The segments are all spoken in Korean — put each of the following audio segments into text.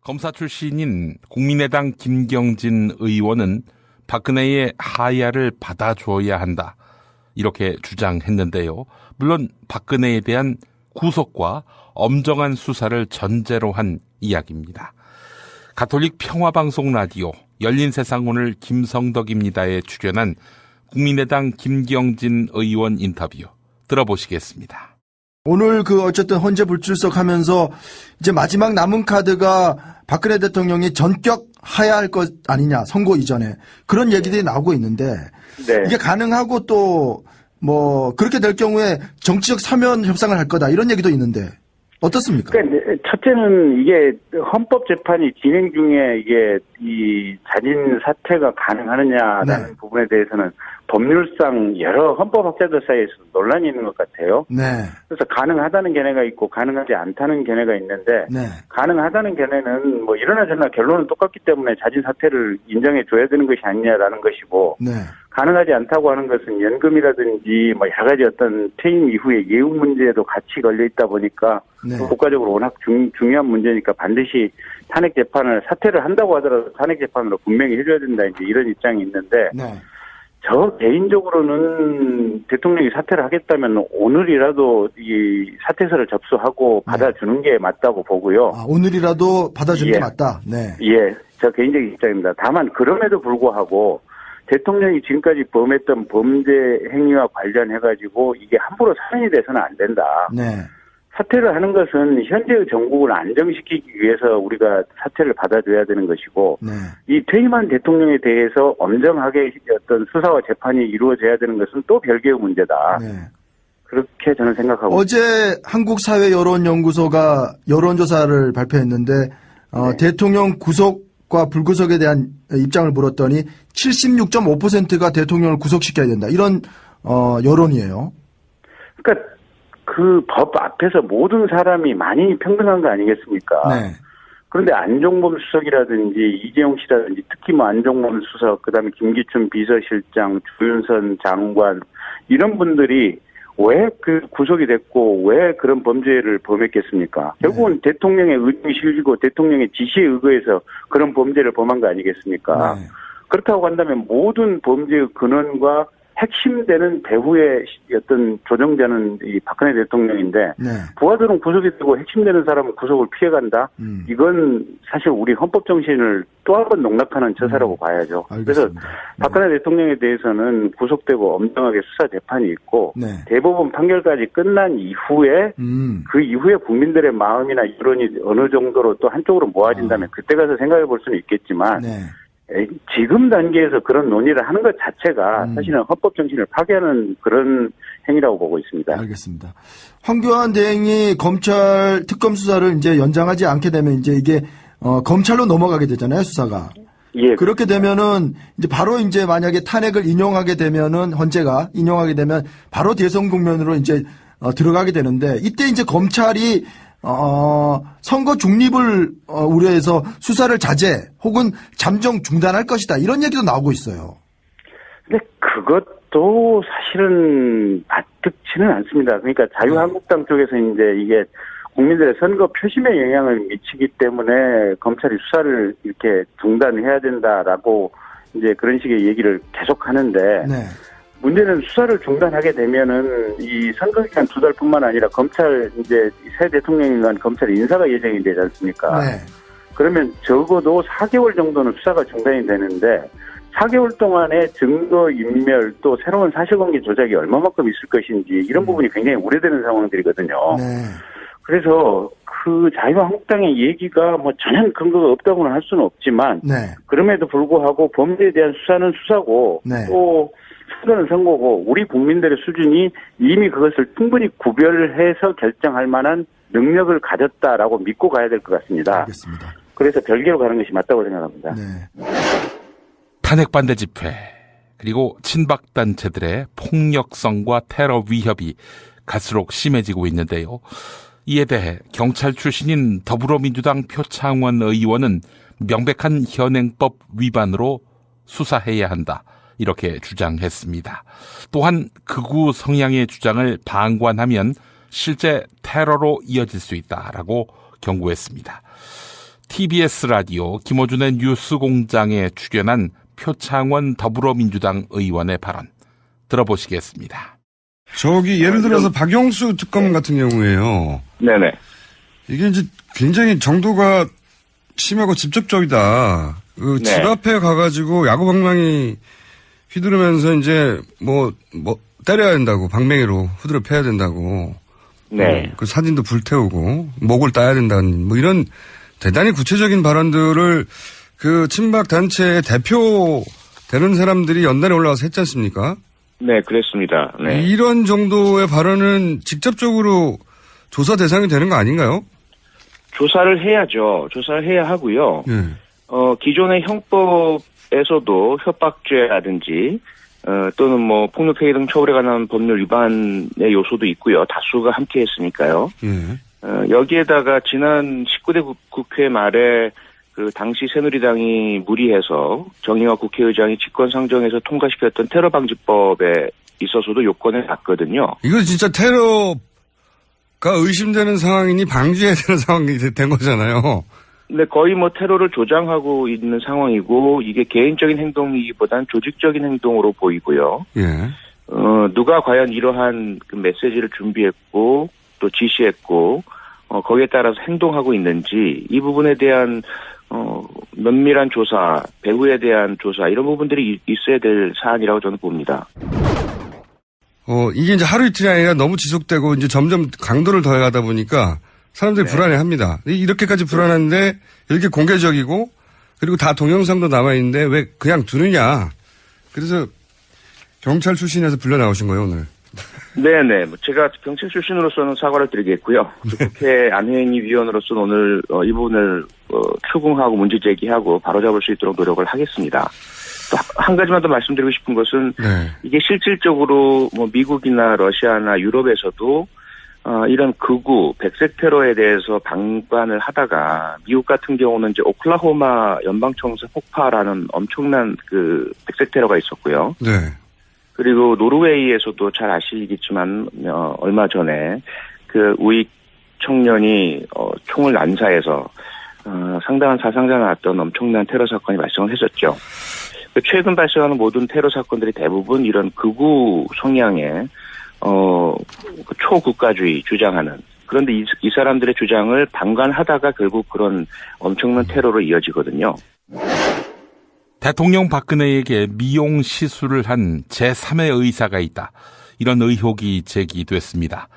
검사 출신인 국민의당 김경진 의원은 박근혜의 하야를 받아줘야 한다, 이렇게 주장했는데요. 물론 박근혜에 대한 구속과 엄정한 수사를 전제로 한 이야기입니다. 가톨릭 평화방송 라디오 열린세상 오늘 김성덕입니다에 출연한 국민의당 김경진 의원 인터뷰 들어보시겠습니다. 오늘 어쨌든 헌재 불출석하면서 이제 마지막 남은 카드가 박근혜 대통령이 전격 하야할 것 아니냐, 선고 이전에 그런 얘기들이 나오고 있는데, 네. 이게 가능하고 또 그렇게 될 경우에 정치적 사면 협상을 할 거다, 이런 얘기도 있는데 어떻습니까? 그러니까 첫째는 이게 헌법재판이 진행 중에 이게 이 자진 사퇴가 가능하느냐라는 네. 부분에 대해서는 법률상 여러 헌법학자들 사이에서 논란이 있는 것 같아요. 네. 그래서 가능하다는 견해가 있고 가능하지 않다는 견해가 있는데, 네. 가능하다는 견해는 이러나 저러나 결론은 똑같기 때문에 자진 사퇴를 인정해 줘야 되는 것이 아니냐라는 것이고, 네. 가능하지 않다고 하는 것은 연금이라든지 여러 가지 어떤 퇴임 이후에 예우 문제에도 같이 걸려 있다 보니까, 네. 국가적으로 워낙 중요한 문제니까 반드시 탄핵 재판을, 사퇴를 한다고 하더라도 탄핵 재판으로 분명히 해줘야 된다, 이제 이런 입장이 있는데, 네. 저 개인적으로는 대통령이 사퇴를 하겠다면 오늘이라도 이 사퇴서를 접수하고 네. 받아주는 게 맞다고 보고요. 오늘이라도 받아주는 게 맞다. 네. 예, 저 개인적인 입장입니다. 다만 그럼에도 불구하고 대통령이 지금까지 범했던 범죄 행위와 관련해가지고 이게 함부로 사면이 돼서는 안 된다. 네. 사퇴를 하는 것은 현재의 정국을 안정시키기 위해서 우리가 사퇴를 받아줘야 되는 것이고, 네. 이 퇴임한 대통령에 대해서 엄정하게 어떤 수사와 재판이 이루어져야 되는 것은 또 별개의 문제다. 네. 그렇게 저는 생각하고 어제 한국사회여론연구소가 여론조사를 발표했는데 네. 대통령 구속과 불구속에 대한 입장을 물었더니 76.5%가 대통령을 구속시켜야 된다, 이런 여론이에요. 그러니까 그 법 앞에서 모든 사람이 만인이 평등한 거 아니겠습니까? 네. 그런데 안종범 수석이라든지 이재용 씨라든지 특히 안종범 수석, 그다음에 김기춘 비서실장, 조윤선 장관, 이런 분들이 왜 구속이 됐고 왜 그런 범죄를 범했겠습니까? 결국은 네. 대통령의 의중이 실리고 대통령의 지시에 의거해서 그런 범죄를 범한 거 아니겠습니까? 네. 그렇다고 한다면 모든 범죄의 근원과 핵심되는 배후의 어떤 조정자는 이 박근혜 대통령인데, 네. 부하들은 구속이 되고 핵심되는 사람은 구속을 피해간다? 이건 사실 우리 헌법 정신을 또 한 번 농락하는 처사라고 봐야죠. 알겠습니다. 그래서 박근혜 네. 대통령에 대해서는 구속되고 엄정하게 수사 재판이 있고, 네. 대법원 판결까지 끝난 이후에 그 이후에 국민들의 마음이나 여론이 어느 정도로 또 한쪽으로 모아진다면 그때 가서 생각해 볼 수는 있겠지만, 네. 지금 단계에서 그런 논의를 하는 것 자체가 사실은 헌법 정신을 파괴하는 그런 행위라고 보고 있습니다. 알겠습니다. 황교안 대행이 검찰 특검 수사를 이제 연장하지 않게 되면 이제 이게 검찰로 넘어가게 되잖아요, 수사가. 예. 그렇게 되면은 이제 바로 이제 만약에 탄핵을 인용하게 되면은 헌재가 인용하게 되면 바로 대선 국면으로 이제 들어가게 되는데, 이때 이제 검찰이 선거 중립을 우려해서 수사를 자제 혹은 잠정 중단할 것이다, 이런 얘기도 나오고 있어요. 근데 그것도 사실은 납득치는 않습니다. 그러니까 자유한국당 쪽에서 이제 이게 국민들의 선거 표심에 영향을 미치기 때문에 검찰이 수사를 이렇게 중단해야 된다라고 이제 그런 식의 얘기를 계속 하는데, 네. 문제는 수사를 중단하게 되면은 이 선거 기간 2달뿐만 아니라 검찰 이제 새 대통령에 의한 검찰 인사가 예정이 되지 않습니까? 네. 그러면 적어도 4개월 정도는 수사가 중단이 되는데 4개월 동안에 증거 인멸 또 새로운 사실관계 조작이 얼마만큼 있을 것인지 이런 부분이 굉장히 우려되는 상황들이거든요. 네. 그래서 그 자유한국당의 얘기가 전혀 근거가 없다고는 할 수는 없지만, 네. 그럼에도 불구하고 범죄에 대한 수사는 수사고, 네. 또 선거는 선거고 우리 국민들의 수준이 이미 그것을 충분히 구별해서 결정할 만한 능력을 가졌다라고 믿고 가야 될 것 같습니다. 알겠습니다. 그래서 별개로 가는 것이 맞다고 생각합니다. 네. 탄핵 반대 집회, 그리고 친박단체들의 폭력성과 테러 위협이 갈수록 심해지고 있는데요. 이에 대해 경찰 출신인 더불어민주당 표창원 의원은 명백한 현행법 위반으로 수사해야 한다, 이렇게 주장했습니다. 또한 극우 성향의 주장을 방관하면 실제 테러로 이어질 수 있다라고 경고했습니다. TBS 라디오 김어준의 뉴스공장에 출연한 표창원 더불어민주당 의원의 발언 들어보시겠습니다. 저기 예를 들어서 박영수 특검 같은 경우에요. 네네. 이게 이제 굉장히 정도가 심하고 직접적이다. 그 집 앞에 가가지고 야구방망이 휘두르면서 이제 뭐 때려야 된다고, 방맹이로 후드려 패야 된다고. 네. 그 사진도 불태우고 목을 따야 된다는 뭐 이런 대단히 구체적인 발언들을 그 친박 단체의 대표 되는 사람들이 연단에 올라와서 했지 않습니까? 네, 그랬습니다. 네. 이런 정도의 발언은 직접적으로 조사 대상이 되는 거 아닌가요? 조사를 해야죠. 조사를 해야 하고요. 네. 기존의 형법에서도 협박죄라든지 또는 뭐 폭력행위 등 처벌에 관한 법률 위반의 요소도 있고요. 다수가 함께 했으니까요. 여기에다가 지난 19대 국회 말에 그 당시 새누리당이 무리해서 정의화 국회의장이 직권상정해서 통과시켰던 테러방지법에 있어서도 요건을 갖거든요. 이거 진짜 테러가 의심되는 상황이니 방지해야 되는 상황이 된 거잖아요. 근데 거의 뭐 테러를 조장하고 있는 상황이고 이게 개인적인 행동이기보다는 조직적인 행동으로 보이고요. 예. 누가 과연 이러한 그 메시지를 준비했고 또 지시했고 거기에 따라서 행동하고 있는지 이 부분에 대한 면밀한 조사, 배후에 대한 조사 이런 부분들이 있어야 될 사안이라고 저는 봅니다. 이게 이제 하루 이틀이 아니라 너무 지속되고 이제 점점 강도를 더해가다 보니까 사람들이 네. 불안해합니다. 이렇게까지 불안한데 이렇게 공개적이고 그리고 다 동영상도 남아있는데 왜 그냥 두느냐. 그래서 경찰 출신에서 불려 나오신 거예요, 오늘. 네네. 제가 경찰 출신으로서는 사과를 드리겠고요. 국회 안회행위위원으로서는 오늘 이 부분을 추궁하고 문제 제기하고 바로잡을 수 있도록 노력을 하겠습니다. 또 한 가지만 더 말씀드리고 싶은 것은 이게 실질적으로 뭐 미국이나 러시아나 유럽에서도 이런 극우 백색 테러에 대해서 방관을 하다가 미국 같은 경우는 이제 오클라호마 연방청사 폭파라는 엄청난 그 백색 테러가 있었고요. 네. 그리고 노르웨이에서도 잘 아시겠지만 얼마 전에 그 우익 청년이 총을 난사해서 상당한 사상자 나왔던 엄청난 테러 사건이 발생을 했었죠. 최근 발생하는 모든 테러 사건들이 대부분 이런 극우 성향의 초국가주의 주장하는 그런데 이 사람들의 주장을 방관하다가 결국 그런 엄청난 테러로 이어지거든요. 대통령 박근혜에게 미용 시술을 한 제3의 의사가 있다. 이런 의혹이 제기됐습니다.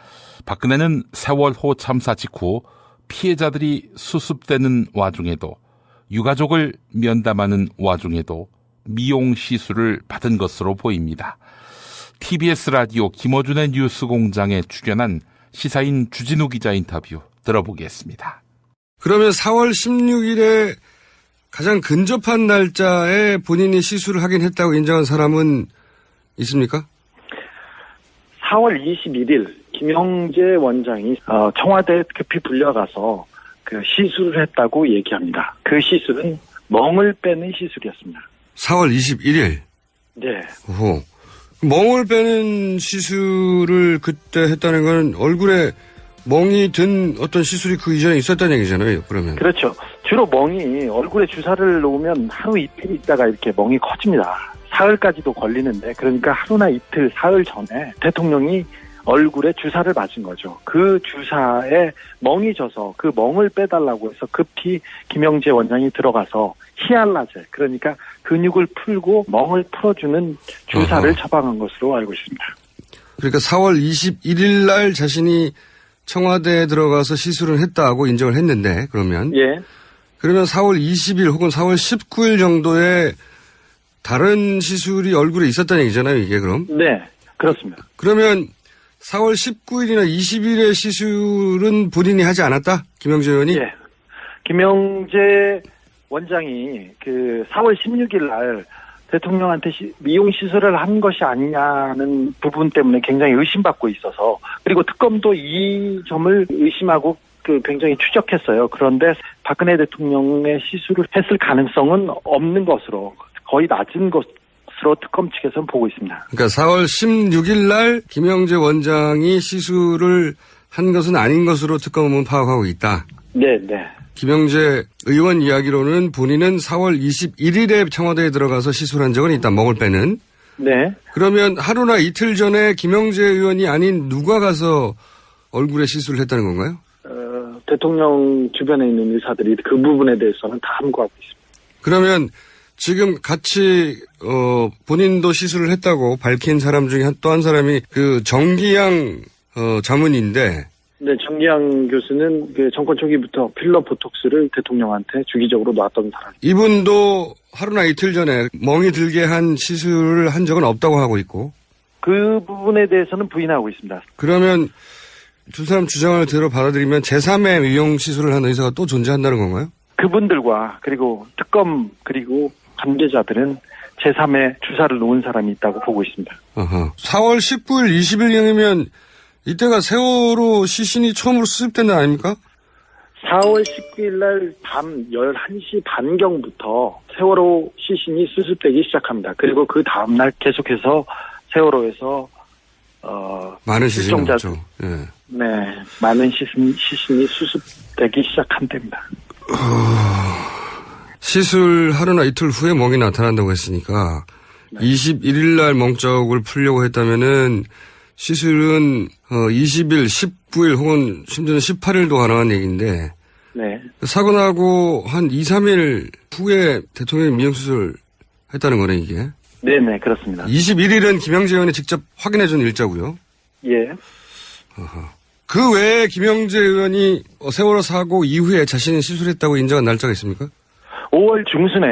박근혜는 세월호 참사 직후 피해자들이 수습되는 와중에도 유가족을 면담하는 와중에도 미용 시술을 받은 것으로 보입니다. TBS 라디오 김어준의 뉴스공장에 출연한 시사인 주진우 기자 인터뷰 들어보겠습니다. 그러면 4월 16일에 가장 근접한 날짜에 본인이 시술을 하긴 했다고 인정한 사람은 있습니까? 4월 21일 김영재 원장이 청와대 급히 불려가서 그 시술을 했다고 얘기합니다. 그 시술은 멍을 빼는 시술이었습니다. 4월 21일? 네. 오호. 멍을 빼는 시술을 그때 했다는 건 얼굴에 멍이 든 어떤 시술이 그 이전에 있었다는 얘기잖아요, 그러면. 그렇죠. 주로 멍이 얼굴에 주사를 놓으면 하루 이틀 있다가 이렇게 멍이 커집니다. 사흘까지도 걸리는데 그러니까 하루나 이틀, 사흘 전에 대통령이 얼굴에 주사를 맞은 거죠. 그 주사에 멍이 져서 그 멍을 빼달라고 해서 급히 김영재 원장이 들어가서 히알라제, 그러니까 근육을 풀고 멍을 풀어주는 주사를 처방한 것으로 알고 있습니다. 그러니까 4월 21일 날 자신이 청와대에 들어가서 시술을 했다고 인정을 했는데 그러면 예. 그러면 4월 20일 혹은 4월 19일 정도에 다른 시술이 얼굴에 있었다는 얘기잖아요, 이게 그럼? 네, 그렇습니다. 그러면 4월 19일이나 20일의 시술은 본인이 하지 않았다? 김영재 의원이? 예. 김영재 원장이 그 4월 16일 날 대통령한테 미용 시술을 한 것이 아니냐는 부분 때문에 굉장히 의심받고 있어서, 그리고 특검도 이 점을 의심하고 굉장히 추적했어요. 그런데 박근혜 대통령의 시술을 했을 가능성은 없는 것으로, 거의 낮은 것으로 특검 측에서는 보고 있습니다. 그러니까 4월 16일 날 김영재 원장이 시술을 한 것은 아닌 것으로 특검은 파악하고 있다. 네. 김영재 의원 이야기로는 본인은 4월 21일에 청와대에 들어가서 시술한 적은 있다. 먹을 빼는. 네. 그러면 하루나 이틀 전에 김영재 의원이 아닌 누가 가서 얼굴에 시술을 했다는 건가요? 대통령 주변에 있는 의사들이 그 부분에 대해서는 다 함구하고 있습니다. 그러면 지금 같이 본인도 시술을 했다고 밝힌 사람 중에 또 한 사람이 그 정기양 자문인데. 네, 정기양 교수는 그 정권 초기부터 필러 보톡스를 대통령한테 주기적으로 놨던 사람. 이분도 하루나 이틀 전에 멍이 들게 한 시술을 한 적은 없다고 하고 있고. 그 부분에 대해서는 부인하고 있습니다. 그러면 두 사람 주장을 들어 받아들이면 제3의 미용 시술을 한 의사가 또 존재한다는 건가요? 그분들과 그리고 특검 그리고 관계자들은 제3의 주사를 놓은 사람이 있다고 보고 있습니다. 4월 19일, 20일경이면 이때가 세월호 시신이 처음으로 수습된 날 아닙니까? 4월 19일 날 밤 11시 반경부터 세월호 시신이 수습되기 시작합니다. 그리고 그 다음날 계속해서 세월호에서 많은 시신이 나왔죠. 예. 네, 많은 시신이 수습되기 시작한 때입니다. 시술 하루나 이틀 후에 멍이 나타난다고 했으니까 21일 날 멍석을 풀려고 했다면은 시술은 20일, 19일 혹은 심지어는 18일도 가능한 얘기인데 네. 사고 나고 한 2, 3일 후에 대통령이 미용수술 했다는 거네 이게. 네네 그렇습니다. 21일은 김영재 의원이 직접 확인해준 일자고요. 예. 그 외에 김영재 의원이 세월호 사고 이후에 자신이 시술했다고 인정한 날짜가 있습니까? 5월 중순에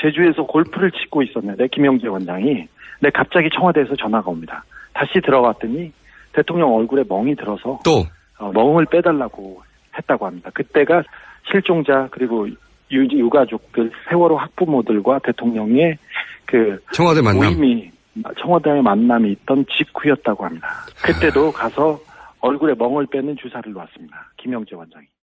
제주에서 골프를 치고 있었는데 김영재 원장이 갑자기 청와대에서 전화가 옵니다. 다시 들어갔더니 대통령 얼굴에 멍이 들어서 또 멍을 빼달라고 했다고 합니다. 그때가 실종자 그리고 유가족들 세월호 학부모들과 대통령의 그 청와대 만남 청와대 만남이 있던 직후였다고 합니다. 그때도 가서 얼굴에 멍을 빼는 주사를 놨습니다. 김영재 원장이.